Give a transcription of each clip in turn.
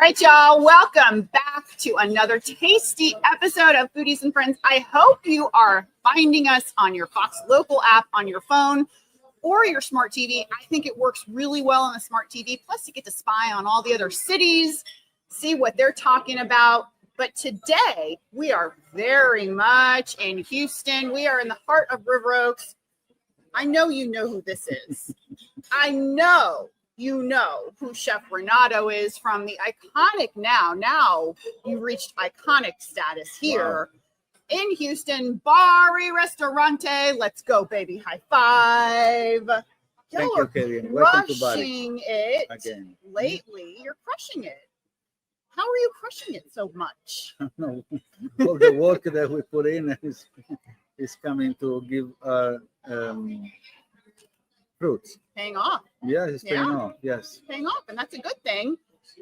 right, y'all. Welcome back to another tasty episode of Foodies and Friends. I hope you are finding us on your Fox Local app on your phone or your smart TV. I think it works really well on the smart TV. Plus, you get to spy on all the other cities, see what they're talking about. But today, we are very much in Houston. We are in the heart of River Oaks. I know you know who this is. I know you know who Chef Renato is from the iconic Now you've reached iconic status here in Houston, Bari Ristorante. Let's go, baby. High five. Thank you, Kevin. Welcome to Bari. It again. Lately. You're crushing it. How are you crushing it so much? No, all the work that we put in is coming to give fruits. Paying off. Yeah, it's paying off. Yes. Paying off, and that's a good thing.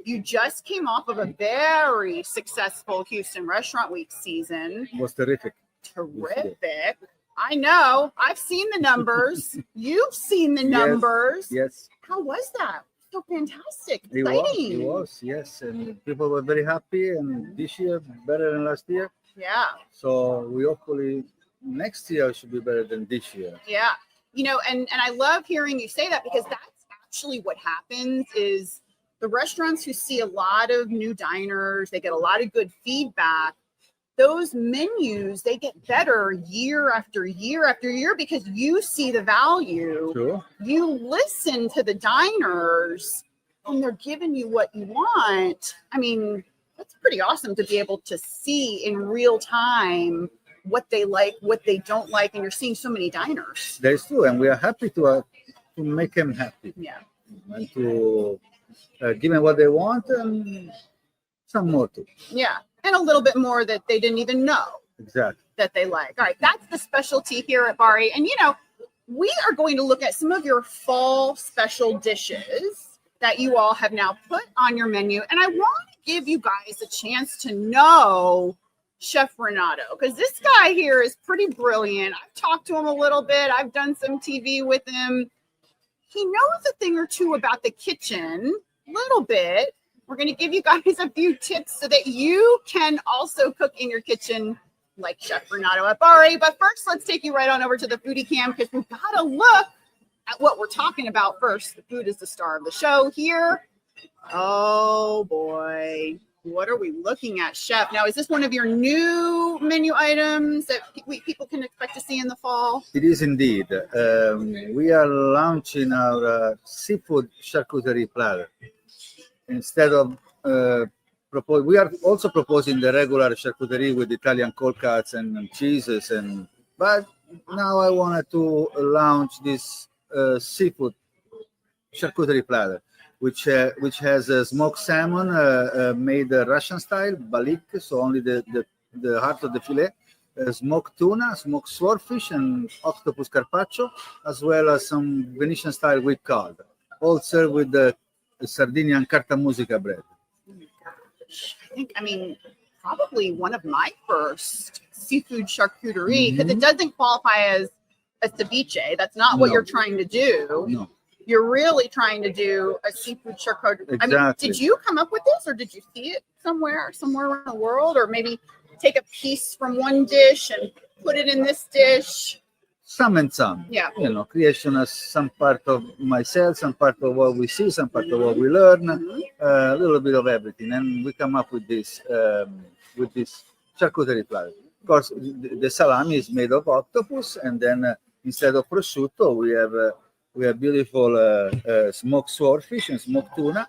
You just came off of a very successful Houston Restaurant Week season. It was terrific. Terrific. I know. I've seen the numbers. You've seen the numbers. Yes. How was that? So fantastic. It was, yes. And people were very happy. And this year, better than last year. Yeah. So we hopefully next year should be better than this year. Yeah. You know, and I love hearing you say that, because that's actually what happens is the restaurants who see a lot of new diners, they get a lot of good feedback. Those menus, they get better year after year after year because you see the value. Sure. You listen to the diners and they're giving you what you want. I mean, that's pretty awesome to be able to see in real time what they like, what they don't like, and you're seeing so many diners. That's true, and we are happy to make them happy. Yeah. And to give them what they want and some more too. Yeah. And a little bit more that they didn't even know that they like. All right, that's the specialty here at Bari. And, you know, we are going to look at some of your fall special dishes that you all have now put on your menu. And I want to give you guys a chance to know Chef Renato, because this guy here is pretty brilliant. I've talked to him a little bit. I've done some TV with him. He knows a thing or two about the kitchen, a little bit. We're going to give you guys a few tips so that you can also cook in your kitchen like Chef Renato at Bari. But first, let's take you right on over to the foodie cam, because we've got to look at what we're talking about first. The food is the star of the show here. Oh, boy. What are we looking at, Chef? Now, is this one of your new menu items that people can expect to see in the fall? It is indeed. We are launching our seafood charcuterie platter. Instead of we are also proposing the regular charcuterie with Italian cold cuts and cheeses, but now I wanted to launch this seafood charcuterie platter, which has a smoked salmon made Russian style, balik, so only the heart of the fillet, smoked tuna, smoked swordfish, and octopus carpaccio, as well as some Venetian style with cod, all served with the Sardinian carta musica bread. I mean, probably one of my first seafood charcuterie, because it doesn't qualify as a ceviche. That's not what you're trying to do. No. You're really trying to do a seafood charcuterie. Exactly. I mean, did you come up with this, or did you see it somewhere around the world, or maybe take a piece from one dish and put it in this dish? Some and some. Yeah. You know, creation is some part of myself, some part of what we see, some part of what we learn, a little bit of everything. And we come up with this charcuterie platter. Of course, the salami is made of octopus, and then instead of prosciutto, we have beautiful smoked swordfish and smoked tuna,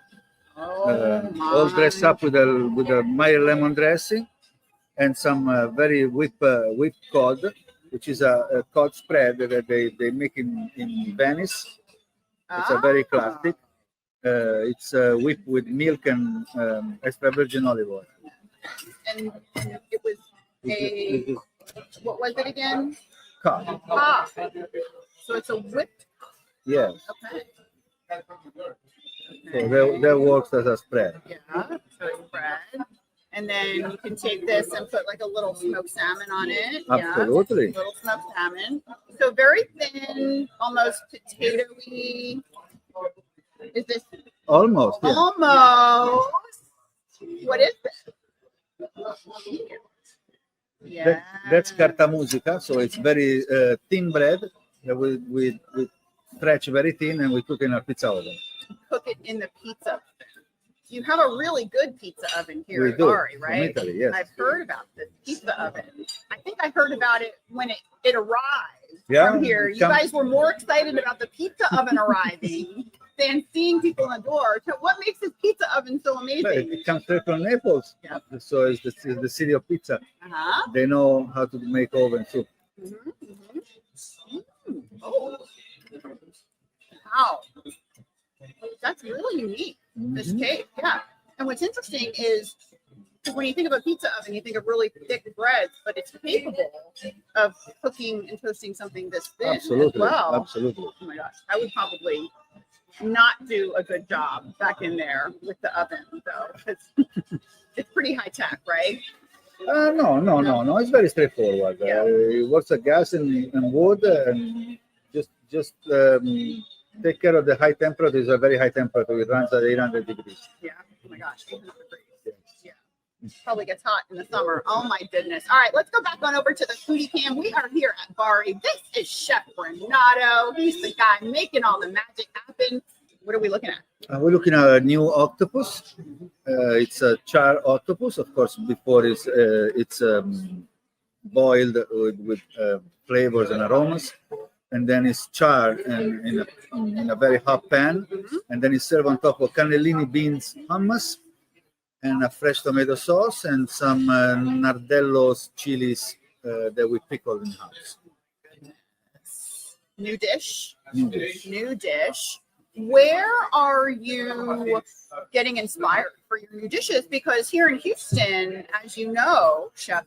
all dressed up with a mild lemon dressing and some very whipped cod, which is a cod spread that they make in Venice. It's a very classic. It's whipped with milk and extra virgin olive oil. And it was what was it again? Cod. Ah, so it's a whipped. Yes. Okay. So that works as a spread. Yeah, so it's bread. And then you can take this and put like a little smoked salmon on it. Absolutely. Yeah, little smoked salmon. So very thin, almost potato-y. Is this almost? Yeah. Almost. What is this? Yeah. That's carta musica, so it's very thin bread that we stretch very thin and we cook in a pizza oven. Cook it in the pizza. You have a really good pizza oven here We at do, Bari, right? from Italy, yes. I've heard about this pizza oven. I think I heard about it when it arrived from here. You guys were more excited about the pizza oven arriving than seeing people in the door. So what makes this pizza oven so amazing? It comes straight from Naples, so it's the city of pizza. They know how to make oven too. Oh, wow, that's really unique. This cake, yeah. And what's interesting is when you think of a pizza oven, you think of really thick breads, but it's capable of cooking and toasting something this thin Absolutely, as well. absolutely. Oh my gosh, I would probably not do a good job back in there with the oven, though, because it's pretty high tech, right? No. It's very straightforward. Yeah. It works with gas and wood, and just take care of the high temperature. It's a very high temperature. It runs at 800 degrees. Yeah. Oh my gosh, 800 degrees. Yeah. Probably gets hot in the summer. Oh my goodness. All right, let's go back on over to the foodie cam. We are here at Bari. This is Chef Renato. He's the guy making all the magic happen. What are we looking at? We're looking at a new octopus. It's a charred octopus. Of course, before it's boiled with flavors and aromas, and then it's charred in a very hot pan, and then it's served on top of cannellini beans hummus and a fresh tomato sauce and some nardellos chilies that we pickle in house. New dish. New dish. Where are you getting inspired for your new dishes? Because here in Houston, as you know, Chef,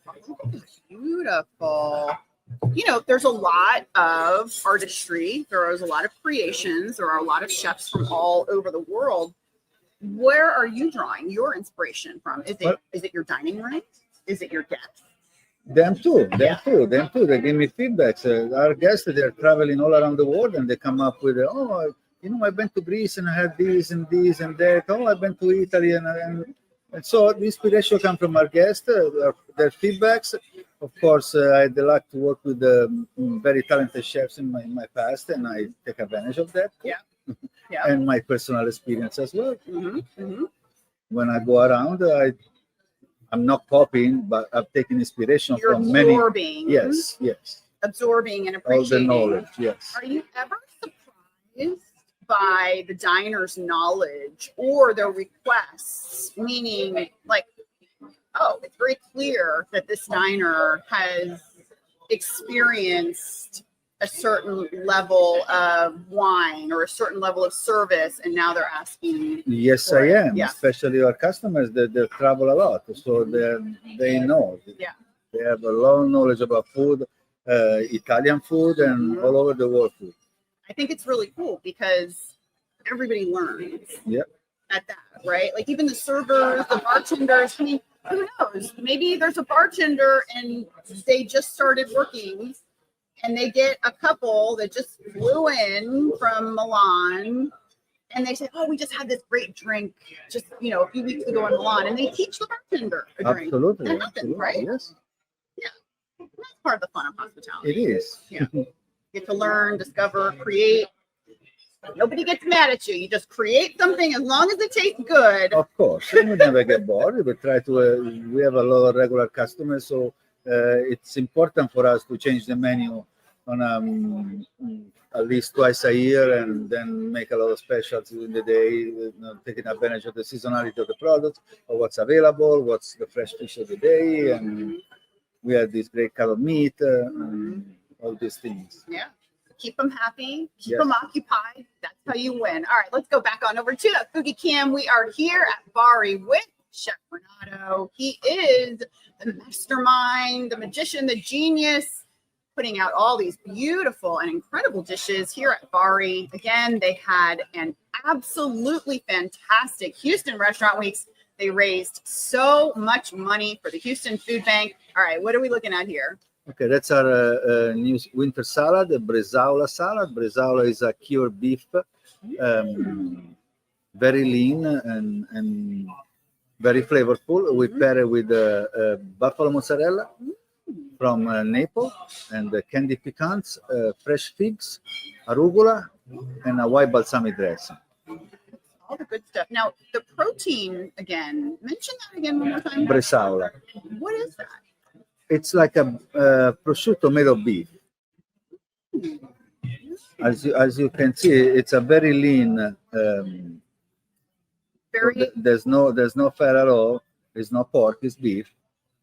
beautiful. You know, there's a lot of artistry. There is a lot of creations. There are a lot of chefs from all over the world. Where are you drawing your inspiration from? Is it your dining room? Is it your guests? Them too. They give me feedbacks. Our guests, they're traveling all around the world, and they come up with, I've been to Greece and I had this and this and that. Oh, I've been to Italy and so the inspiration comes from our guests, their feedbacks. Of course, I had the luck to work with very talented chefs in my past, and I take advantage of that. Yeah. And my personal experience as well. When I go around, I'm not copying, but I'm taking inspiration from many. Absorbing. Yes. Absorbing and appreciating. All the knowledge, yes. Are you ever surprised by the diner's knowledge or their requests? Meaning, like, it's very clear that this diner has experienced a certain level of wine or a certain level of service, and now they're asking. Yes, I am. Yeah. Especially our customers, they travel a lot, so they know. Yeah. They have a lot of knowledge about food, Italian food, and all over the world food. I think it's really cool because everybody learns. Yep. At that, right? Like even the servers, the bartenders. I mean, who knows? Maybe there's a bartender and they just started working, and they get a couple that just flew in from Milan, and they say, "Oh, we just had this great drink just a few weeks ago in Milan," and they teach the bartender a drink. Absolutely, that happens, right? Yes. Yeah, that's part of the fun of hospitality. It is. Yeah, get to learn, discover, create. Nobody gets mad at you. You just create something as long as it tastes good. Of course, we never get bored. We try to. We have a lot of regular customers, so it's important for us to change the menu on at least twice a year, and then make a lot of specials in the day, taking advantage of the seasonality of the product, or what's available, what's the fresh fish of the day, and we have this great cut of meat, all these things. Yeah. Keep them happy, keep them occupied. That's how you win. All right, let's go back on over to the Foodie Cam. We are here at Bari with Chef Renato. He is the mastermind, the magician, the genius, putting out all these beautiful and incredible dishes here at Bari. Again, they had an absolutely fantastic Houston Restaurant Weeks. They raised so much money for the Houston Food Bank. All right, what are we looking at here? Okay, that's our new winter salad, the Bresaola salad. Bresaola is a cured beef, very lean and very flavorful. We pair it with buffalo mozzarella from Naples and the candy pecans, fresh figs, arugula, and a white balsamic dressing. All the good stuff. Now, the protein again. Mention that again one more time. Bresaola. What is that? It's like a prosciutto made of beef. As you can see, it's a very lean. There's no fat at all. There's no pork. It's beef.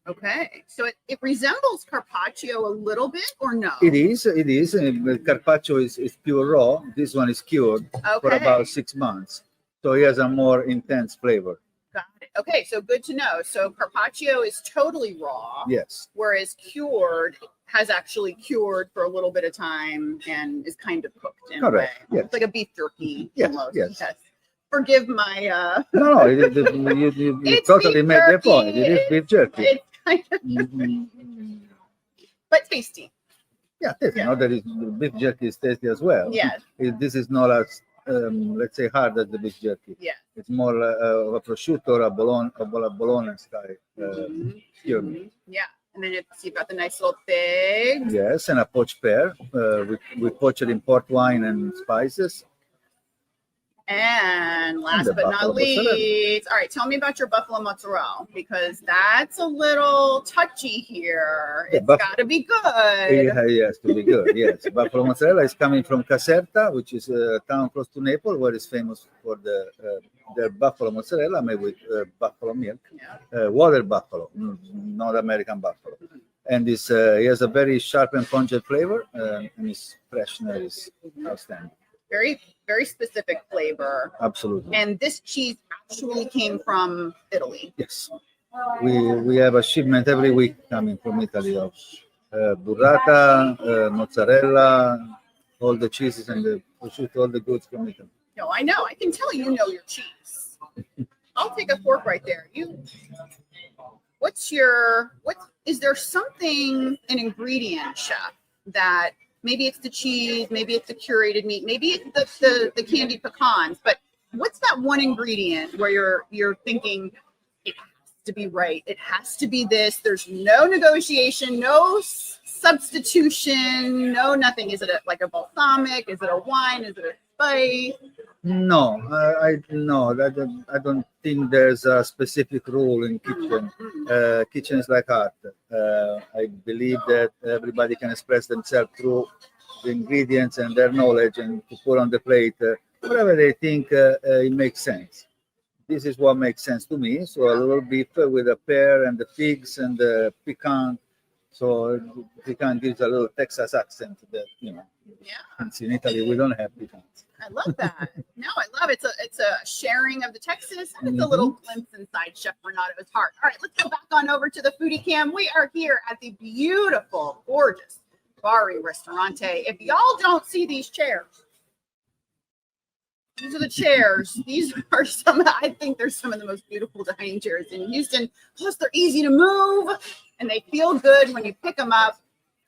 Okay, so it resembles carpaccio a little bit, or no? It is. Carpaccio is pure raw. This one is cured for about 6 months, so it has a more intense flavor. Got it. Okay, so good to know. So carpaccio is totally raw. Yes. Whereas cured has actually cured for a little bit of time and is kind of cooked in a way. Yes. It's like a beef jerky. Yes. Almost. Yes. Forgive my. No, you totally made the point. It is beef jerky. It's kind of, but tasty. Yeah, tasty. Yeah. Not that beef jerky is tasty as well. Yes. This is not as let's say hard as the beef jerky. Yeah. It's more of a prosciutto or a bologna style. Yeah. And then you've got the nice little figs. Yes, and a poached pear. We poach it in port wine and spices. And last but not least, all right, tell me about your buffalo mozzarella, because that's a little touchy here. It's got to be good. It has to be good, yes. Buffalo mozzarella is coming from Caserta, which is a town close to Naples, where it's famous for their buffalo mozzarella made with buffalo milk, water buffalo, not American buffalo. And it has a very sharp and pungent flavor, and its freshness is outstanding. Very, very specific flavor. Absolutely. And this cheese actually came from Italy. Yes. We have a shipment every week coming from Italy of burrata, mozzarella, all the cheeses and the prosciutto, all the goods from Italy. No, I know. I can tell you know your cheese. I'll take a fork right there. Is there something, an ingredient, chef, that maybe it's the cheese, maybe it's the curated meat, maybe it's the candied pecans, but what's that one ingredient where you're thinking it has to be right, it has to be this, there's no negotiation, no substitution, no nothing? Is it like a balsamic? Is it a wine? Is it a spice? No, I don't think there's a specific rule in kitchen. Kitchen is like art. I believe that everybody can express themselves through the ingredients and their knowledge, and to put on the plate whatever they think it makes sense. This is what makes sense to me. So a little beef with a pear and the figs and the pecan. So pecan gives a little Texas accent that in Italy we don't have pecans. I love that. No, I love it. It's a sharing of the Texas, and it's a little glimpse inside Chef Renato's heart. All right, let's go back on over to the foodie cam. We are here at the beautiful, gorgeous Bari Ristorante. If y'all don't see these chairs, these are the chairs. These are I think they're some of the most beautiful dining chairs in Houston. Plus, they're easy to move, and they feel good when you pick them up.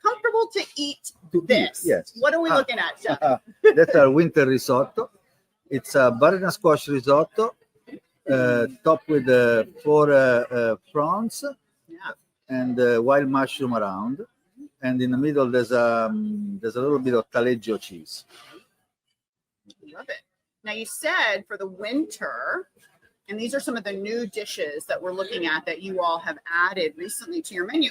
Comfortable to eat this. Yes. What are we looking at, Chef? That's our winter risotto. It's a butternut squash risotto, topped with 4 prawns and wild mushroom around. And in the middle, there's a little bit of taleggio cheese. Love it. Now, you said for the winter, and these are some of the new dishes that we're looking at that you all have added recently to your menu.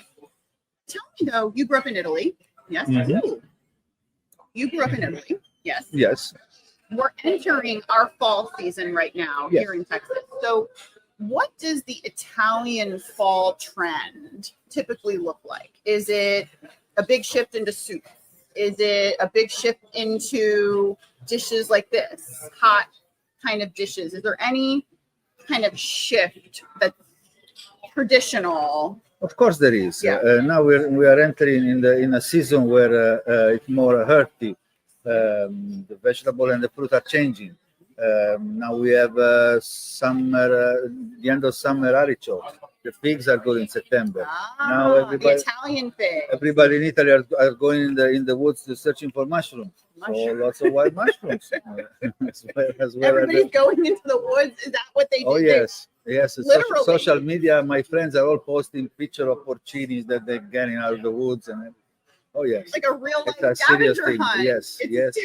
Tell me, though, you grew up in Italy. Yes. Mm-hmm. You grew up in Italy. Yes. Yes. We're entering our fall season right now here in Texas. So what does the Italian fall trend typically look like? Is it a big shift into soup? Is it a big shift into dishes like this, hot kind of dishes? Is there any kind of shift that's traditional? Of course there is. Yeah. Now we are entering in a season where it's more hearty. The vegetable and the fruit are changing. Now we have summer, the end of summer artichokes. The figs are good in September. Now the Italian fig. Everybody in Italy are going in the woods to searching for mushrooms. So lots of wild mushrooms. as well Everybody's going into the woods. Is that what they do? Oh yes, yes. Literally. Social media. My friends are all posting pictures of porcinis that they're getting out of the woods, and oh yes, like a real life it's a serious scavenger thing. hunt. Yes, yes.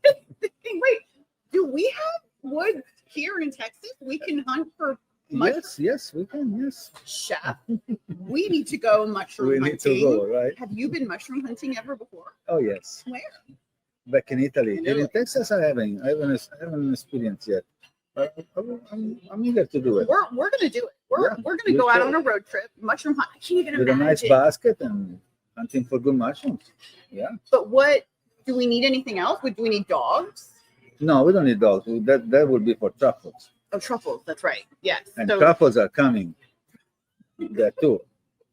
Wait, do we have woods here in Texas? We can hunt for mushrooms? Yes, we can. Yes, chef. We need to go mushroom hunting. We need to go, right? Have you been mushroom hunting ever before? Oh yes. Where? Back in Italy. Here in Texas, I haven't experienced yet. I'm eager to do it. We're gonna do it. We're gonna go out on a road trip, mushroom hunt. I can't even with imagine. a nice basket and hunting for good mushrooms. Yeah. But what do we need? Anything else? Do we need dogs? No, we don't need dogs. That would be for truffles. Oh, truffles. That's right. Yes. And truffles are coming. There too.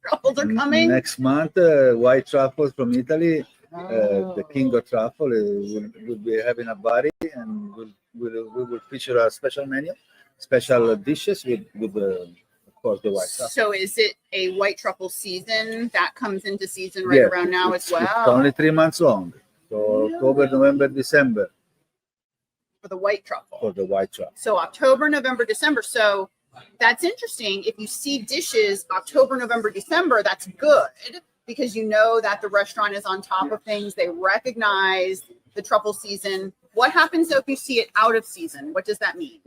Truffles are coming next month. White truffles from Italy. The king of truffle will be having a Bari, and we will feature a special menu, special dishes with of course the white truffle. So is it a white truffle season that comes into season right around now as well? It's only 3 months long, so October, November, December. For the white truffle. For the white truffle. So October, November, December. So that's interesting. If you see dishes October, November, December, that's good, because you know that the restaurant is on top of things. They recognize the truffle season. What happens if you see it out of season? What does that mean?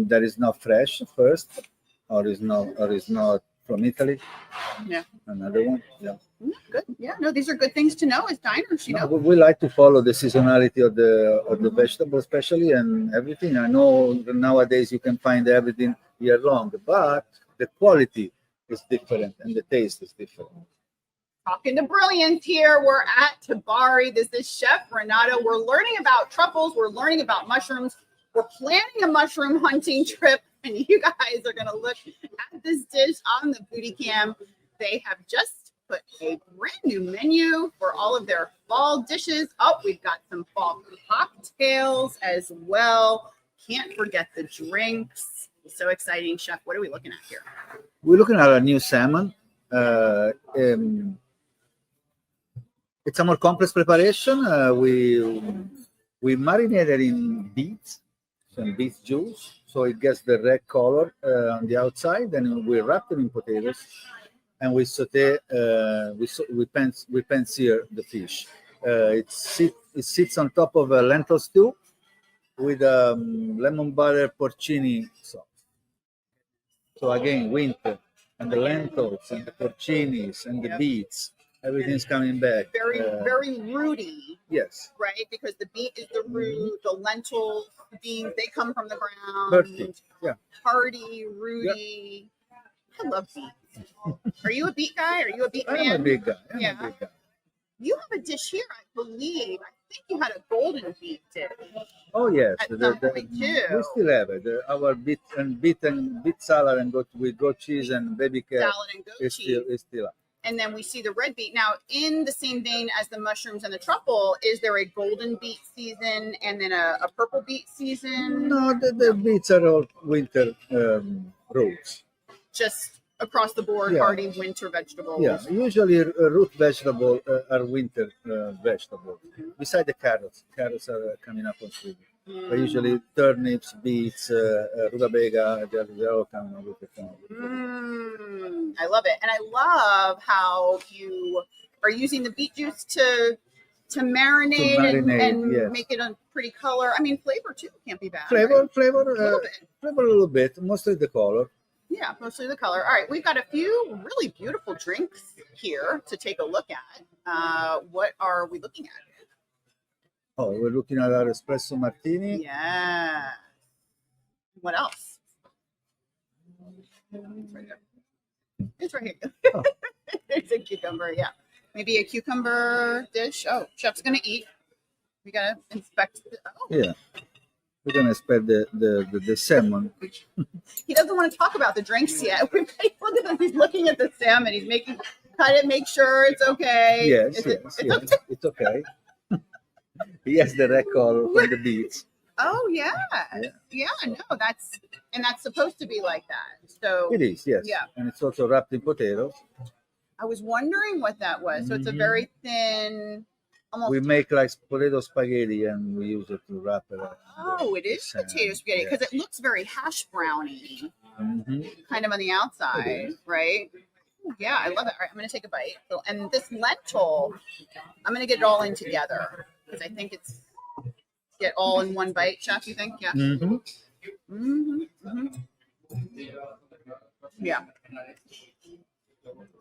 That is not fresh first, or is not from Italy. Yeah. Another one. Yeah. Good. Yeah. No, these are good things to know as diners. You know. We like to follow the seasonality of the vegetable, especially, and everything. I know nowadays you can find everything year long, but the quality is different and the taste is different. Talking to brilliance here. We're at Bari. This is Chef Renato. We're learning about truffles. We're learning about mushrooms. We're planning a mushroom hunting trip, and you guys are going to look at this dish on the booty cam. They have just put a brand new menu for all of their fall dishes. Oh, we've got some fall cocktails as well. Can't forget the drinks. So exciting, Chef. What are we looking at here? We're looking at a new salmon. It's a more complex preparation. We marinated in beets, some beet juice, so it gets the red color on the outside. Then we wrap it in potatoes, and we saute. We pan sear the fish. It sits on top of a lentil stew with lemon butter porcini sauce. So again, winter, and the lentils and the porcinis and the beets, everything's coming back. Very rooty. Yes. Right? Because the beet is the root, the lentils, the beans, they come from the ground. Perfect. Yeah. Hearty, rooty. Yep. I love beets. Are you a beet guy? Are you a beet fan? I'm a big guy. You have a dish here, I believe. I think you had a golden beet dish. Oh yes, at some point too. We still have it. Our beet salad and with goat cheese and baby carrot salad and goat cheese is still up. And then we see the red beet. Now, in the same vein as the mushrooms and the truffle, is there a golden beet season and then a purple beet season? No, the beets are all winter roots. Just across the board, hearty winter vegetables. Yeah, usually root vegetables are winter vegetables. Besides the carrots are coming up on spring. But usually turnips, beets, rutabaga, they're all coming up with the time. I love it. And I love how you are using the beet juice to marinate and make it a pretty color. I mean, flavor too can't be bad. Flavor a little bit, mostly the color. Yeah, mostly the color. All right, we've got a few really beautiful drinks here to take a look at. What are we looking at? Oh, we're looking at our espresso martini. Yeah. What else? It's right there. It's right here. Oh. There's a cucumber, yeah. Maybe a cucumber dish. Oh, chef's gonna eat. We gotta inspect. Yeah. We're gonna inspect the salmon. He doesn't want to talk about the drinks yet. Look at him. He's looking at the salmon. He's cut it, make sure it's okay. Yes, it's okay. He has the red color from the beets. Oh yeah. No, that's supposed to be like that. So It is, yes. Yeah. And it's also wrapped in potatoes. I was wondering what that was. So it's a very thin, almost. We make like potato spaghetti, and we use it to wrap it up. Oh, it is potato spaghetti because it looks very hash browny, kind of on the outside, right? Yeah, I love it. All right, I'm going to take a bite. So, and this lentil, I'm going to get it all in together because I think it's get all in one bite. Chef, you think? Yeah. Yeah.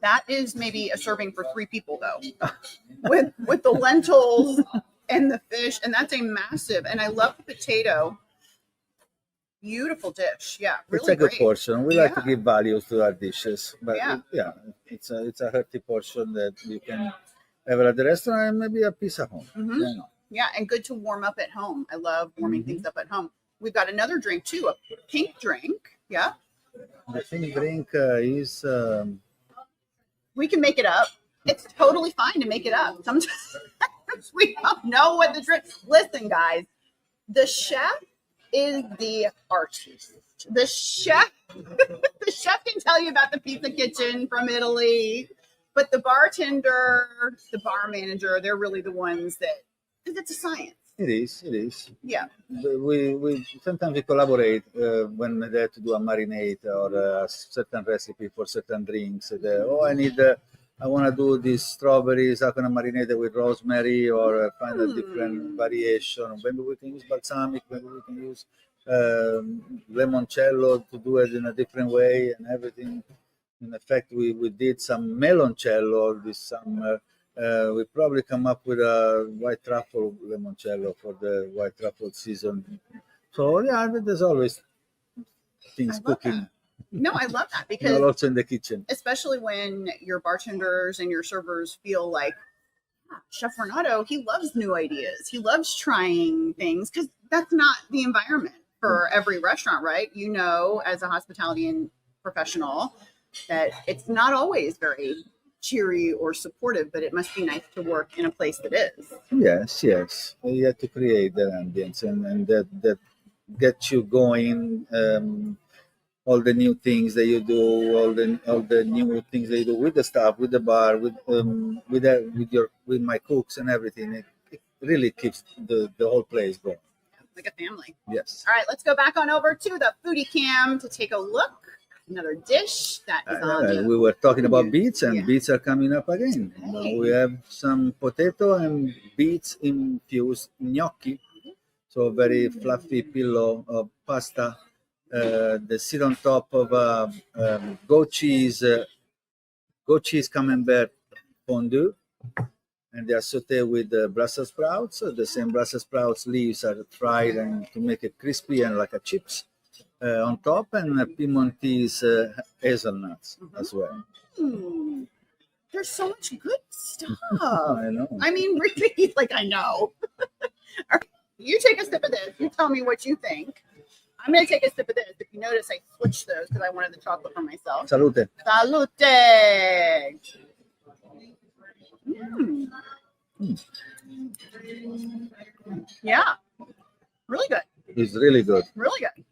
That is maybe a serving for 3 people though, with the lentils and the fish, and that's a massive. And I love the potato. Beautiful dish. Yeah, really it's a good great. portion. We like to give values to our dishes, but Yeah. it's a hearty portion that you can have at the restaurant and maybe a piece at home. Yeah, and good to warm up at home. I love warming things up at home. We've got another drink too, a pink drink. Yeah. The pink drink is. We can make it up. It's totally fine to make it up. Sometimes we don't know what the drink. Listen, guys, the chef is the artist. The chef can tell you about the pizza kitchen from Italy, but the bartender, the bar manager, they're really the ones that, because it's a science. It is. Yeah. We sometimes we collaborate when they have to do a marinade or a certain recipe for certain drinks. I want to do these strawberries. How can I marinate it with rosemary or find a different variation? Maybe we can use balsamic. Maybe we can use limoncello to do it in a different way and everything. In effect, we did some meloncello this summer. We probably come up with a white truffle limoncello for the white truffle season. So yeah, there's always things cooking. That. No, I love that because also in the kitchen, especially when your bartenders and your servers feel like Chef Renato, he loves new ideas. He loves trying things because that's not the environment for every restaurant, right? You know, as a hospitality and professional, that it's not always very cheery or supportive, but it must be nice to work in a place that is. Yes. You have to create that ambience and that gets you going. All the new things that you do, all the new things that you do with the staff, with the bar, with my cooks and everything. It really keeps the whole place going. Like a family. Yes. All right, let's go back on over to the foodie cam to take a look. Another dish that is on. We were talking about beets, and beets are coming up again. Hey. We have some potato and beets infused gnocchi, so very fluffy pillow of pasta. They sit on top of goat cheese camembert fondue, and they are sauteed with Brussels sprouts. So the same Brussels sprouts leaves are fried and to make it crispy and like a chips. On top, and Piemontese hazelnuts as well. There's so much good stuff. I know. I mean, really, like I know. You take a sip of this. You tell me what you think. I'm going to take a sip of this. If you notice, I switched those because I wanted the chocolate for myself. Salute. Salute. Yeah. Really good. It's really good. Really good.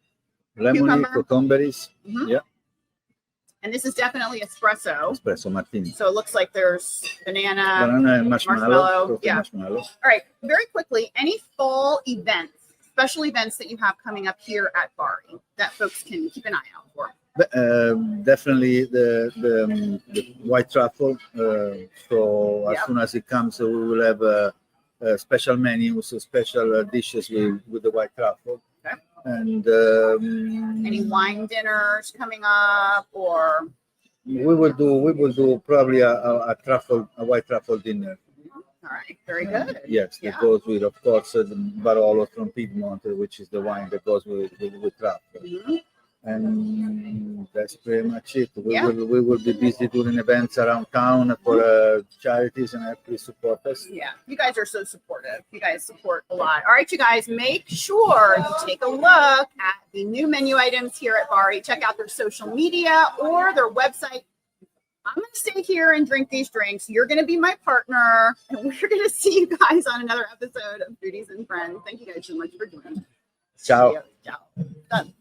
Lemony, cucumbers. Yeah. And this is definitely espresso. Espresso martini. So it looks like there's banana and marshmallow. Yeah. Marshmallow. All right. Very quickly, any fall events, special events that you have coming up here at Bari that folks can keep an eye out for? Definitely the white truffle. So as soon as it comes, we will have special menus, so special dishes with the white truffle. Okay. And any wine dinners coming up, or we will do probably a white truffle dinner. All right, very good. Yes, that goes with, of course, the Barolo from Piedmont, which is the wine that goes with truffle. And that's pretty much it. We will be busy doing events around town for charities, and please support us. Yeah, you guys are so supportive. You guys support a lot. All right, you guys, make sure to take a look at the new menu items here at Bari. Check out their social media or their website. I'm going to stay here and drink these drinks. You're going to be my partner, and we're going to see you guys on another episode of Foodies and Friends. Thank you guys so much for joining. Ciao. Ciao. Done.